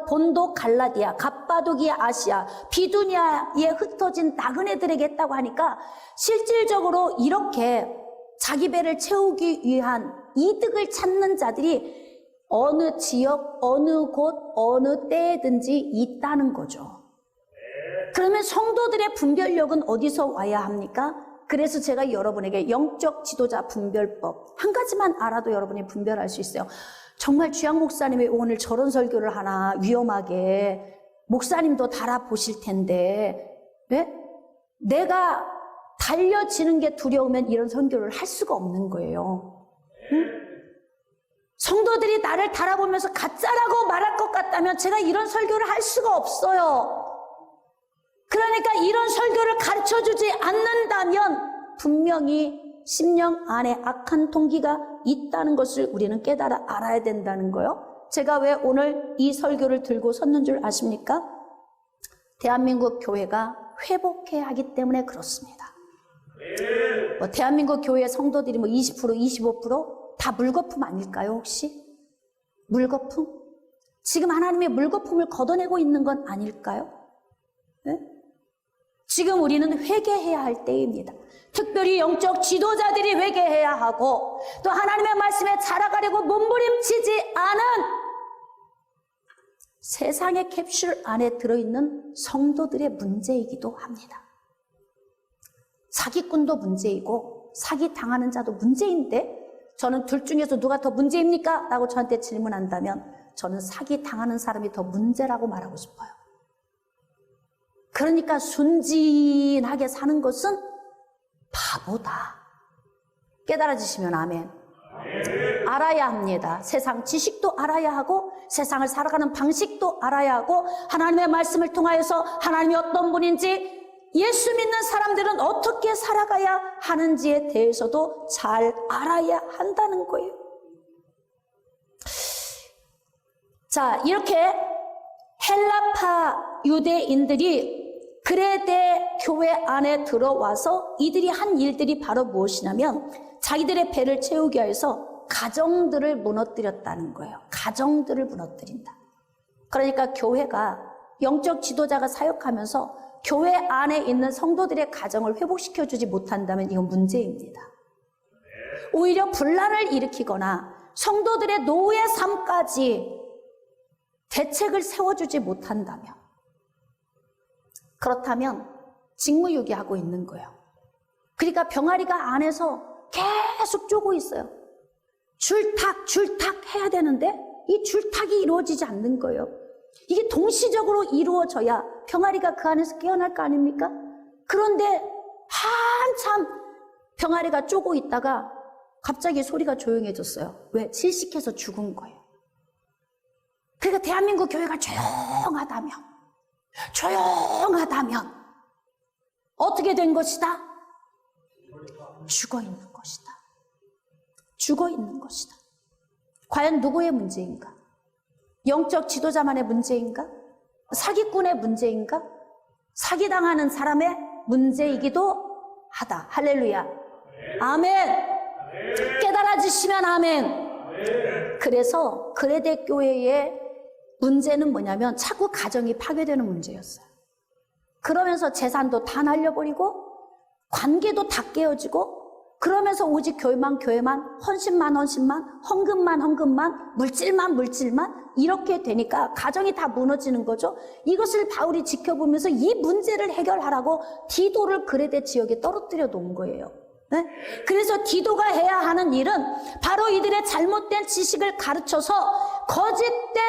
Speaker 1: 본도 갈라디아, 갑바도기아 아시아, 비두니아에 흩어진 나그네들에게 했다고 하니까 실질적으로 이렇게 자기 배를 채우기 위한 이득을 찾는 자들이 어느 지역, 어느 곳, 어느 때든지 있다는 거죠. 그러면 성도들의 분별력은 어디서 와야 합니까? 그래서 제가 여러분에게 영적 지도자 분별법 한 가지만 알아도 여러분이 분별할 수 있어요. 정말 주양 목사님이 오늘 저런 설교를 하나, 위험하게 목사님도 달아보실 텐데, 왜? 내가 달려지는 게 두려우면 이런 설교를 할 수가 없는 거예요. 응? 성도들이 나를 달아보면서 가짜라고 말할 것 같다면 제가 이런 설교를 할 수가 없어요. 그러니까 이런 설교를 가르쳐주지 않는다면 분명히 심령 안에 악한 동기가 있다는 것을 우리는 깨달아 알아야 된다는 거예요. 제가 왜 오늘 이 설교를 들고 섰는 줄 아십니까? 대한민국 교회가 회복해야 하기 때문에 그렇습니다. 대한민국 교회 성도들이 20%, 25% 다 물거품 아닐까요, 혹시? 물거품? 지금 하나님의 물거품을 걷어내고 있는 건 아닐까요? 네? 지금 우리는 회개해야 할 때입니다. 특별히 영적 지도자들이 회개해야 하고, 또 하나님의 말씀에 자라가려고 몸부림치지 않은 세상의 캡슐 안에 들어있는 성도들의 문제이기도 합니다. 사기꾼도 문제이고 사기 당하는 자도 문제인데 저는 둘 중에서 누가 더 문제입니까? 라고 저한테 질문한다면 저는 사기 당하는 사람이 더 문제라고 말하고 싶어요. 그러니까 순진하게 사는 것은 바보다. 깨달아지시면 아멘. 알아야 합니다. 세상 지식도 알아야 하고 세상을 살아가는 방식도 알아야 하고 하나님의 말씀을 통하여서 하나님이 어떤 분인지 예수 믿는 사람들은 어떻게 살아가야 하는지에 대해서도 잘 알아야 한다는 거예요. 자, 이렇게 헬라파 유대인들이 그레데 교회 안에 들어와서 이들이 한 일들이 바로 무엇이냐면 자기들의 배를 채우기 위해서 가정들을 무너뜨렸다는 거예요. 가정들을 무너뜨린다. 그러니까 교회가 영적 지도자가 사역하면서 교회 안에 있는 성도들의 가정을 회복시켜주지 못한다면 이건 문제입니다. 오히려 분란을 일으키거나 성도들의 노예 삶까지 대책을 세워주지 못한다면, 그렇다면 직무유기하고 있는 거예요. 그러니까 병아리가 안에서 계속 쪼고 있어요. 줄탁 해야 되는데 이 줄탁이 이루어지지 않는 거예요. 이게 동시적으로 이루어져야 병아리가 그 안에서 깨어날 거 아닙니까? 그런데 한참 병아리가 쪼고 있다가 갑자기 소리가 조용해졌어요. 왜? 질식해서 죽은 거예요. 그러니까 대한민국 교회가 조용하다면 어떻게 된 것이다? 죽어 있는 것이다. 죽어 있는 것이다. 과연 누구의 문제인가? 영적 지도자만의 문제인가? 사기꾼의 문제인가? 사기당하는 사람의 문제이기도 하다. 할렐루야. 아멘. 깨달아지시면 아멘. 그래서 그레데 교회의 문제는 뭐냐면 자꾸 가정이 파괴되는 문제였어요. 그러면서 재산도 다 날려버리고 관계도 다 깨어지고 그러면서 오직 교회만 헌신만 헌금만 물질만 이렇게 되니까 가정이 다 무너지는 거죠. 이것을 바울이 지켜보면서 이 문제를 해결하라고 디도를 그레데 지역에 떨어뜨려 놓은 거예요. 네? 그래서 디도가 해야 하는 일은 바로 이들의 잘못된 지식을 가르쳐서 거짓된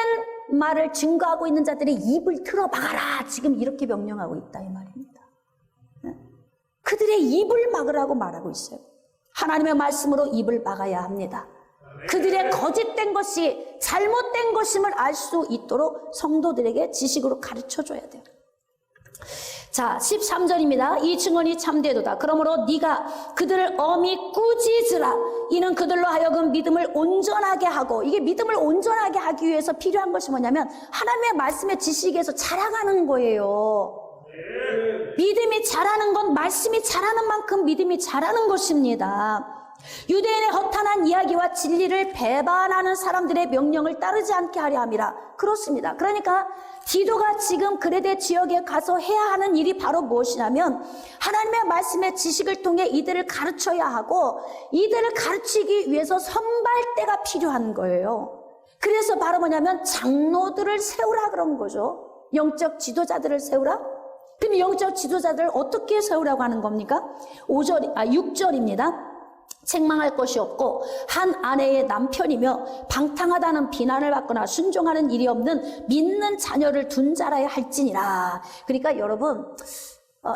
Speaker 1: 말을 증거하고 있는 자들의 입을 틀어 막아라. 지금 이렇게 명령하고 있다 이 말입니다. 네? 그들의 입을 막으라고 말하고 있어요. 하나님의 말씀으로 입을 막아야 합니다. 그들의 거짓된 것이 잘못된 것임을 알 수 있도록 성도들에게 지식으로 가르쳐줘야 돼요. 자, 13절입니다. 이 증언이 참되도다. 그러므로 네가 그들을 엄히 꾸짖으라. 이는 그들로 하여금 믿음을 온전하게 하고, 이게 믿음을 온전하게 하기 위해서 필요한 것이 뭐냐면 하나님의 말씀의 지식에서 자라가는 거예요. 믿음이 자라는 건 말씀이 자라는 만큼 믿음이 자라는 것입니다. 유대인의 허탄한 이야기와 진리를 배반하는 사람들의 명령을 따르지 않게 하려 함이라. 그렇습니다. 그러니까 디도가 지금 그레데 지역에 가서 해야 하는 일이 바로 무엇이냐면 하나님의 말씀의 지식을 통해 이들을 가르쳐야 하고 이들을 가르치기 위해서 선발대가 필요한 거예요. 그래서 바로 뭐냐면 장로들을 세우라 그런 거죠. 영적 지도자들을 세우라. 그럼 영적 지도자들을 어떻게 세우라고 하는 겁니까? 6절입니다. 책망할 것이 없고 한 아내의 남편이며 방탕하다는 비난을 받거나 순종하는 일이 없는 믿는 자녀를 둔 자라야 할지니라. 그러니까 여러분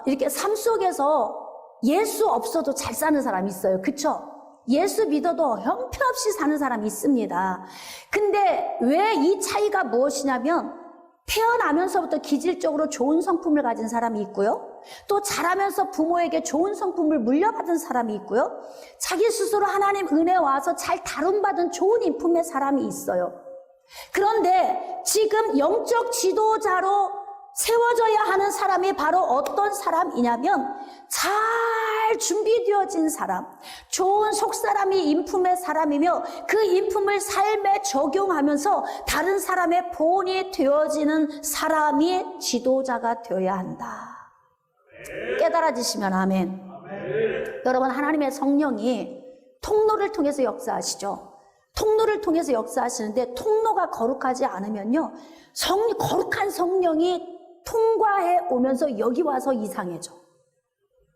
Speaker 1: 이렇게 삶 속에서 예수 없어도 잘 사는 사람이 있어요. 그쵸? 예수 믿어도 형편없이 사는 사람이 있습니다. 근데 왜 이 차이가 무엇이냐면 태어나면서부터 기질적으로 좋은 성품을 가진 사람이 있고요. 또 자라면서 부모에게 좋은 성품을 물려받은 사람이 있고요. 자기 스스로 하나님 은혜 와서 잘 다룬받은 좋은 인품의 사람이 있어요. 그런데 지금 영적 지도자로 세워져야 하는 사람이 바로 어떤 사람이냐면 잘 준비되어진 사람, 좋은 속사람이 인품의 사람이며 그 인품을 삶에 적용하면서 다른 사람의 본이 되어지는 사람이 지도자가 되어야 한다. 깨달아지시면 아멘. 여러분, 하나님의 성령이 통로를 통해서 역사하시죠. 통로를 통해서 역사하시는데 통로가 거룩하지 않으면요, 거룩한 성령이 통과해 오면서 여기 와서 이상해져.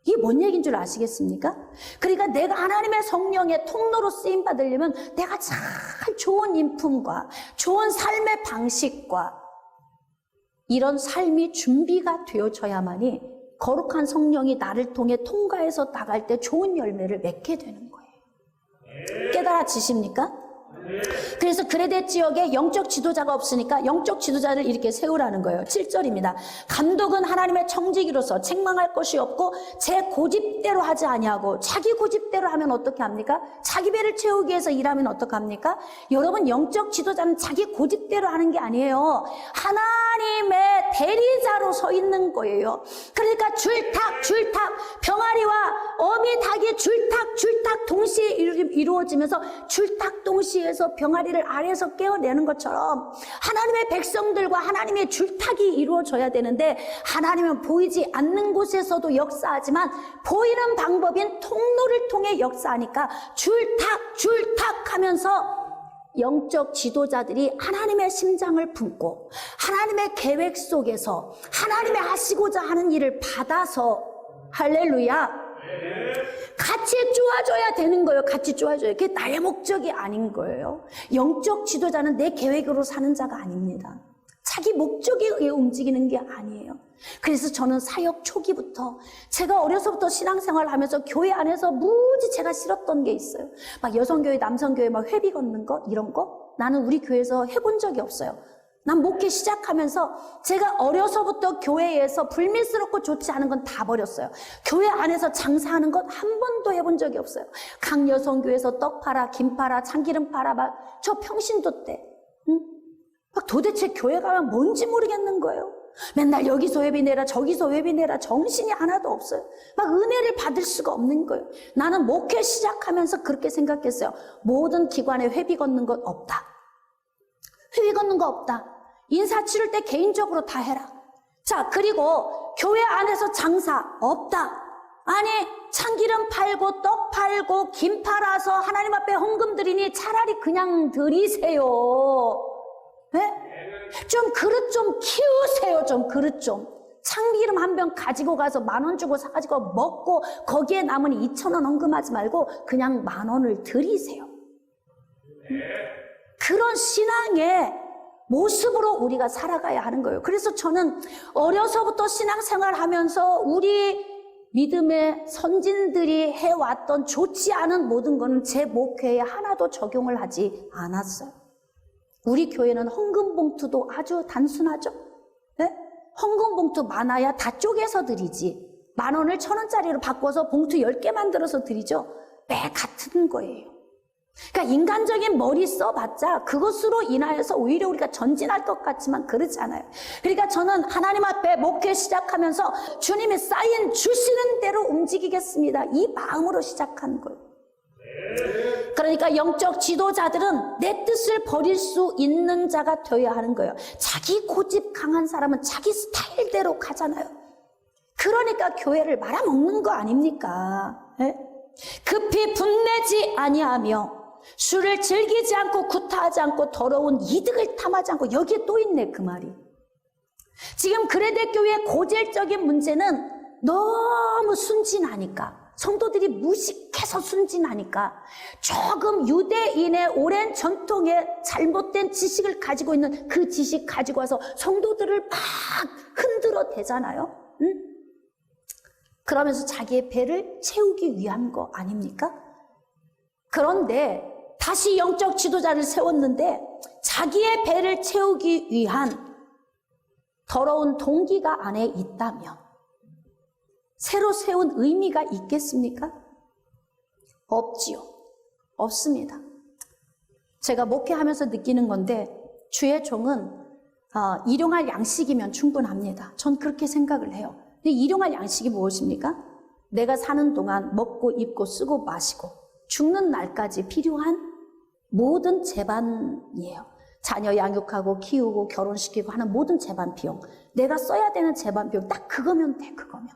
Speaker 1: 이게 뭔 얘기인 줄 아시겠습니까? 그러니까 내가 하나님의 성령의 통로로 쓰임 받으려면 내가 잘 좋은 인품과 좋은 삶의 방식과 이런 삶이 준비가 되어져야만이 거룩한 성령이 나를 통해 통과해서 나갈 때 좋은 열매를 맺게 되는 거예요. 깨달아지십니까? 그래서 그레데 지역에 영적 지도자가 없으니까 영적 지도자를 이렇게 세우라는 거예요. 7절입니다. 감독은 하나님의 청지기로서 책망할 것이 없고 제 고집대로 하지 아니하고 자기 고집대로 하면 어떻게 합니까? 자기 배를 채우기 위해서 일하면 어떻게 합니까? 여러분, 영적 지도자는 자기 고집대로 하는 게 아니에요. 하나님의 대리자로 서 있는 거예요. 그러니까 줄탁 병아리와 어미 닭이 줄탁 동시에 이루어지면서 줄탁 동시에서 병아리를 아래에서 깨어내는 것처럼 하나님의 백성들과 하나님의 줄탁이 이루어져야 되는데, 하나님은 보이지 않는 곳에서도 역사하지만 보이는 방법인 통로를 통해 역사하니까 줄탁 하면서 영적 지도자들이 하나님의 심장을 품고 하나님의 계획 속에서 하나님의 하시고자 하는 일을 받아서, 할렐루야, 같이 쪼아줘야 되는 거예요. 같이 쪼아줘요. 그게 나의 목적이 아닌 거예요. 영적 지도자는 내 계획으로 사는 자가 아닙니다. 자기 목적에 의해 움직이는 게 아니에요. 그래서 저는 사역 초기부터, 제가 어려서부터 신앙생활을 하면서 교회 안에서 무지 제가 싫었던 게 있어요. 막 여성교회, 남성교회 막 회비 걷는 거, 이런 거 나는 우리 교회에서 해본 적이 없어요. 난 목회 시작하면서 제가 어려서부터 교회에서 불미스럽고 좋지 않은 건 다 버렸어요. 교회 안에서 장사하는 것 한 번도 해본 적이 없어요. 강여성교회에서 떡 팔아, 김 팔아, 참기름 팔아, 막 저 평신도 때, 막 도대체 교회 가면 뭔지 모르겠는 거예요. 맨날 여기서 회비 내라, 저기서 회비 내라, 정신이 하나도 없어요. 막 은혜를 받을 수가 없는 거예요. 나는 목회 시작하면서 그렇게 생각했어요. 모든 기관에 회비 걷는 것 없다. 회비 걷는 거 없다. 인사 치를 때 개인적으로 다 해라. 자, 그리고 교회 안에서 장사 없다. 아니, 참기름 팔고 떡 팔고 김 팔아서 하나님 앞에 헌금 드리니 차라리 그냥 드리세요. 네? 좀 그릇 좀 키우세요. 좀 그릇 좀. 참기름 한 병 가지고 가서 10,000원 주고 사가지고 먹고 거기에 남은 2,000원 헌금하지 말고 그냥 10,000원을 드리세요. 그런 신앙의 모습으로 우리가 살아가야 하는 거예요. 그래서 저는 어려서부터 신앙생활 하면서 우리 믿음의 선진들이 해왔던 좋지 않은 모든 것은 제 목회에 하나도 적용을 하지 않았어요. 우리 교회는 헌금 봉투도 아주 단순하죠. 네? 헌금 봉투 많아야 다 쪼개서 드리지. 10,000원을 1,000원짜리로 바꿔서 봉투 10개 만들어서 드리죠. 매 같은 거예요. 그러니까 인간적인 머리 써봤자 그것으로 인하여서 오히려 우리가 전진할 것 같지만 그렇지 않아요. 그러니까 저는 하나님 앞에 목회 시작하면서 주님이 사인 주시는 대로 움직이겠습니다. 이 마음으로 시작한 거예요. 그러니까 영적 지도자들은 내 뜻을 버릴 수 있는 자가 되어야 하는 거예요. 자기 고집 강한 사람은 자기 스타일대로 가잖아요. 그러니까 교회를 말아먹는 거 아닙니까? 네? 급히 분내지 아니하며 술을 즐기지 않고 구타하지 않고 더러운 이득을 탐하지 않고, 여기에 또 있네 그 말이. 지금 그레데 교회의 고질적인 문제는 너무 순진하니까, 성도들이 무식해서 순진하니까 조금 유대인의 오랜 전통의 잘못된 지식을 가지고 있는 그 지식 가지고 와서 성도들을 막 흔들어 대잖아요. 응? 그러면서 자기의 배를 채우기 위한 거 아닙니까? 그런데 다시 영적 지도자를 세웠는데 자기의 배를 채우기 위한 더러운 동기가 안에 있다면 새로 세운 의미가 있겠습니까? 없지요. 없습니다. 제가 목회하면서 느끼는 건데 주의 종은 일용할 양식이면 충분합니다. 전 그렇게 생각을 해요. 근데 일용할 양식이 무엇입니까? 내가 사는 동안 먹고 입고 쓰고 마시고 죽는 날까지 필요한 모든 재반이에요. 자녀 양육하고 키우고 결혼시키고 하는 모든 재반 비용, 내가 써야 되는 재반 비용 딱 그거면 돼. 그거면.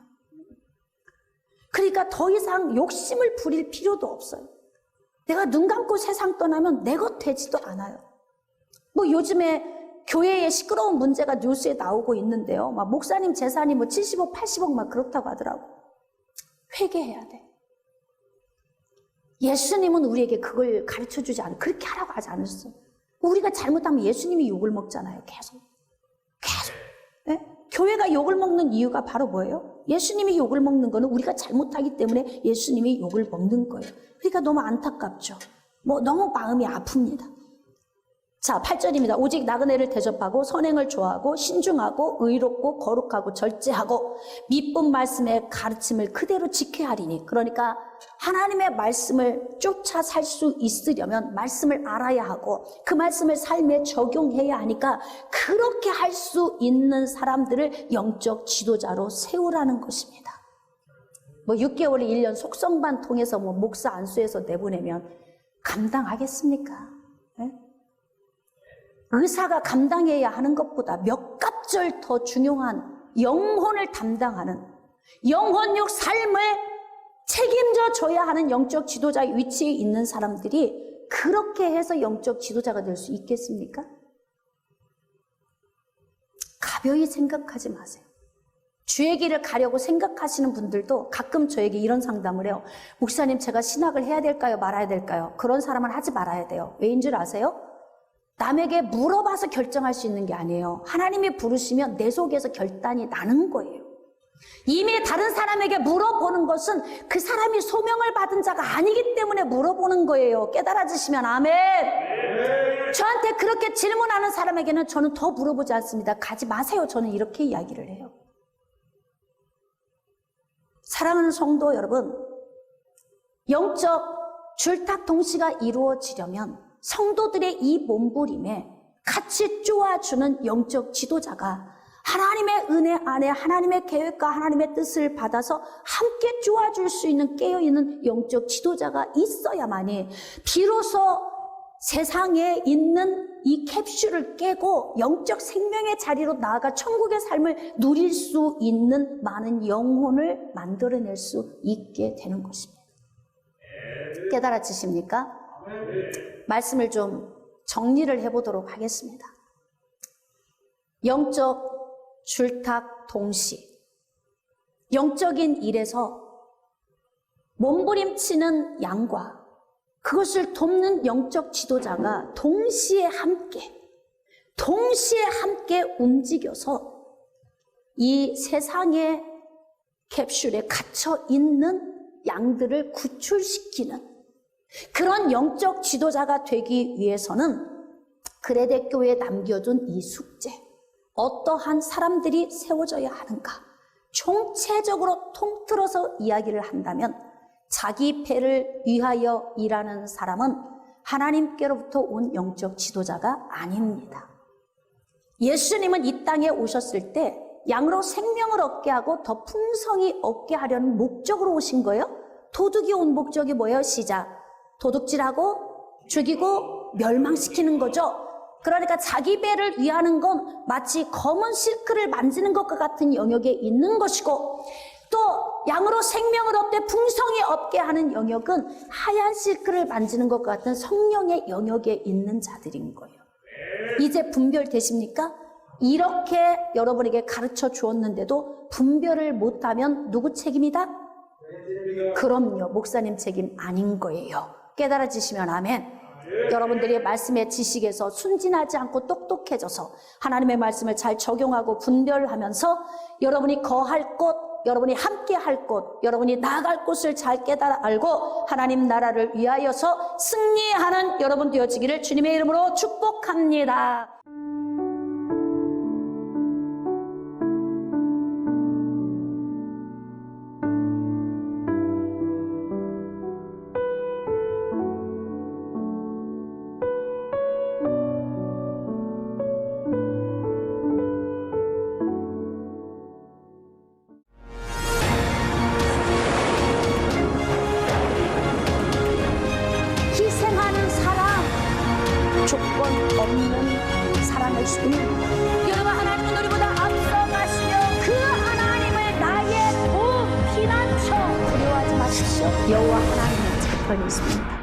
Speaker 1: 그러니까 더 이상 욕심을 부릴 필요도 없어요. 내가 눈 감고 세상 떠나면 내 것 되지도 않아요. 뭐 요즘에 교회에 시끄러운 문제가 뉴스에 나오고 있는데요. 막 목사님 재산이 뭐 70억, 80억 막 그렇다고 하더라고. 회개해야 돼. 예수님은 우리에게 그걸 가르쳐주지 않아요. 그렇게 하라고 하지 않았어요. 우리가 잘못하면 예수님이 욕을 먹잖아요. 계속. 네? 교회가 욕을 먹는 이유가 바로 뭐예요? 예수님이 욕을 먹는 거는 우리가 잘못하기 때문에 예수님이 욕을 먹는 거예요. 그러니까 너무 안타깝죠. 너무 마음이 아픕니다. 자, 8절입니다. 오직 나그네를 대접하고 선행을 좋아하고 신중하고 의롭고 거룩하고 절제하고 미쁜 말씀의 가르침을 그대로 지켜야 하리니. 그러니까 하나님의 말씀을 쫓아 살 수 있으려면 말씀을 알아야 하고 그 말씀을 삶에 적용해야 하니까 그렇게 할 수 있는 사람들을 영적 지도자로 세우라는 것입니다. 6개월, 1년 속성반 통해서 목사 안수해서 내보내면 감당하겠습니까? 네? 의사가 감당해야 하는 것보다 몇 갑절 더 중요한 영혼을 담당하는 영혼육 삶을 책임져 줘야 하는 영적 지도자의 위치에 있는 사람들이 그렇게 해서 영적 지도자가 될 수 있겠습니까? 가벼이 생각하지 마세요. 주의 길을 가려고 생각하시는 분들도 가끔 저에게 이런 상담을 해요. 목사님, 제가 신학을 해야 될까요? 말아야 될까요? 그런 사람은 하지 말아야 돼요. 왜인 줄 아세요? 남에게 물어봐서 결정할 수 있는 게 아니에요. 하나님이 부르시면 내 속에서 결단이 나는 거예요. 이미 다른 사람에게 물어보는 것은 그 사람이 소명을 받은 자가 아니기 때문에 물어보는 거예요. 깨달아지시면 아멘. 저한테 그렇게 질문하는 사람에게는 저는 더 물어보지 않습니다. 가지 마세요. 저는 이렇게 이야기를 해요. 사랑하는 성도 여러분, 영적 줄탁 동시가 이루어지려면 성도들의 이 몸부림에 같이 쪼아주는 영적 지도자가 하나님의 은혜 안에 하나님의 계획과 하나님의 뜻을 받아서 함께 쪼아줄 수 있는 깨어있는 영적 지도자가 있어야만이 비로소 세상에 있는 이 캡슐을 깨고 영적 생명의 자리로 나아가 천국의 삶을 누릴 수 있는 많은 영혼을 만들어낼 수 있게 되는 것입니다. 깨달아지십니까? 말씀을 좀 정리를 해보도록 하겠습니다. 영적 줄탁 동시, 영적인 일에서 몸부림치는 양과 그것을 돕는 영적 지도자가 동시에 함께 움직여서 이 세상의 캡슐에 갇혀 있는 양들을 구출시키는 그런 영적 지도자가 되기 위해서는 그레데 교회에 남겨둔 이 숙제, 어떠한 사람들이 세워져야 하는가, 총체적으로 통틀어서 이야기를 한다면 자기 배를 위하여 일하는 사람은 하나님께로부터 온 영적 지도자가 아닙니다. 예수님은 이 땅에 오셨을 때 양으로 생명을 얻게 하고 더 풍성히 얻게 하려는 목적으로 오신 거예요. 도둑이 온 목적이 뭐예요? 시작. 도둑질하고 죽이고 멸망시키는 거죠. 그러니까 자기 배를 위하는 건 마치 검은 실크를 만지는 것과 같은 영역에 있는 것이고, 또 양으로 생명을 얻되 풍성히 얻게 하는 영역은 하얀 실크를 만지는 것과 같은 성령의 영역에 있는 자들인 거예요. 이제 분별되십니까? 이렇게 여러분에게 가르쳐 주었는데도 분별을 못하면 누구 책임이다? 그럼요, 목사님 책임 아닌 거예요. 깨달아지시면 아멘. 여러분들이 말씀의 지식에서 순진하지 않고 똑똑해져서 하나님의 말씀을 잘 적용하고 분별하면서 여러분이 거할 곳, 여러분이 함께 할 곳, 여러분이 나아갈 곳을 잘 깨달아 알고 하나님 나라를 위하여서 승리하는 여러분 되어지기를 주님의 이름으로 축복합니다. 조건 없는 사랑을 줍니다. 여러분, 하나님은 우리보다 앞서가시며 그 하나님을 나의 구 피난처 두려워하지 마십시오. 여호와 하나님의 재판이 있습니다.